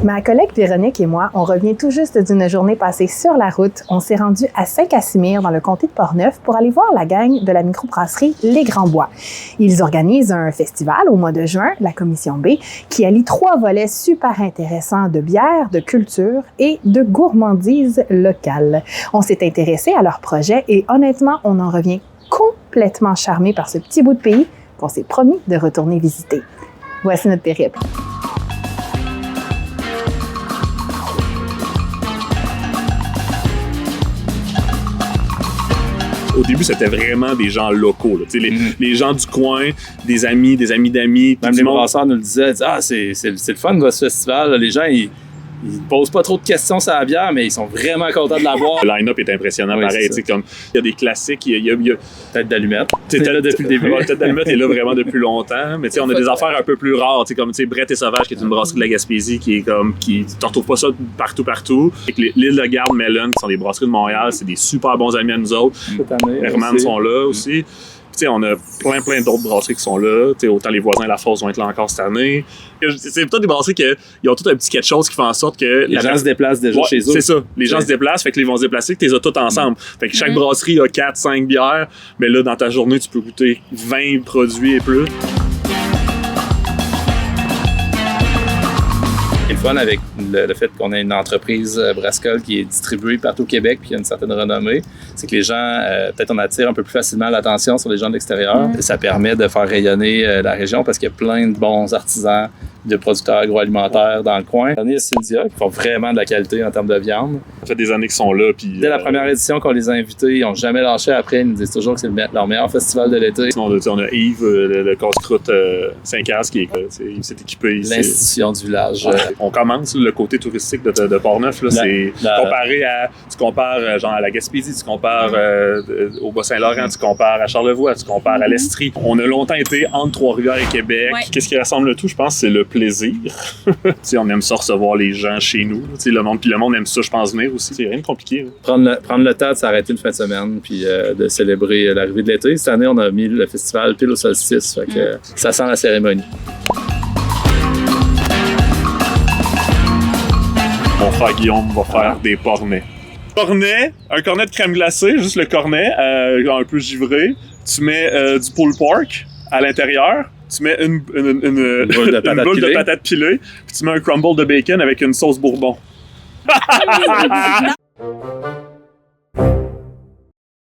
Ma collègue Véronique et moi, on revient tout juste d'une journée passée sur la route. On s'est rendu à Saint-Casimir, dans le comté de Portneuf, pour aller voir la gang de la microbrasserie Les Grands Bois. Ils organisent un festival au mois de juin, la Commission B, qui allie 3 volets super intéressants de bière, de culture et de gourmandise locale. On s'est intéressé à leur projet et honnêtement, on en revient complètement charmé par ce petit bout de pays qu'on s'est promis de retourner visiter. Voici notre périple. Au début, c'était vraiment des gens locaux. Là. Les gens du coin, des amis d'amis. Même les brasseurs nous le disaient, c'est le fun de ce festival. Là. Les gens, ils posent pas trop de questions sur la bière, mais ils sont vraiment contents de la boire. Le line-up est impressionnant, oui, pareil. Comme, il y a des classiques, il y a Tête d'allumette. T'es là depuis le début. Tête d'allumette est là vraiment depuis longtemps. Mais on a des affaires un peu plus rares, comme Brett et Sauvage, qui est une brasserie de la Gaspésie, qui tu retrouves pas ça partout. L'île de Garde, Melon, qui sont des brasseries de Montréal, c'est des super bons amis à nous autres. Herman sont là aussi. On a plein d'autres brasseries qui sont là. Autant les voisins de la Fosse vont être là encore cette année. C'est peut-être des brasseries qui ont tout un petit quelque chose qui fait en sorte que... Les gens se déplacent déjà chez eux. C'est ça. Les gens se déplacent, fait que ils vont se déplacer, que tu les as toutes ensemble. Fait que chaque brasserie a 4-5 bières. Mais là, dans ta journée, tu peux goûter 20 produits et plus. Ce qui est le fun avec le fait qu'on ait une entreprise brassicole qui est distribuée partout au Québec puis qui a une certaine renommée, c'est que les gens, peut-être on attire un peu plus facilement l'attention sur les gens de l'extérieur. Ça permet de faire rayonner la région parce qu'il y a plein de bons artisans, de producteurs agroalimentaires dans le coin. Il y a Cynthia qui font vraiment de la qualité en termes de viande. Ça fait des années qu'ils sont là. Puis, dès la première édition qu'on les a invités, ils n'ont jamais lâché après. Ils nous disent toujours que c'est leur meilleur festival de l'été. On a Yves, le casse-croûte Saint-Caz, qui s'est équipé. L'institution du village. On commence le côté touristique de Portneuf. Là, comparé à... Tu compares genre à la Gaspésie, tu compares au Bas-Saint-Laurent, tu compares à Charlevoix, tu compares à l'Estrie. On a longtemps été entre Trois-Rivières et Québec. Ouais. Qu'est-ce qui rassemble le tout, je pense, c'est le plaisir. On aime ça recevoir les gens chez nous. Le monde aime ça, je pense, venir aussi. C'est rien de compliqué. Prendre le temps de s'arrêter une fin de semaine puis de célébrer l'arrivée de l'été. Cette année, on a mis le festival pile au solstice. Fait que ça sent la cérémonie. Mon frère Guillaume va faire des cornets. Un cornet de crème glacée, juste le cornet, un peu givré. Tu mets du pulled pork à l'intérieur. Tu mets une boule de patates pilées, puis tu mets un crumble de bacon avec une sauce bourbon.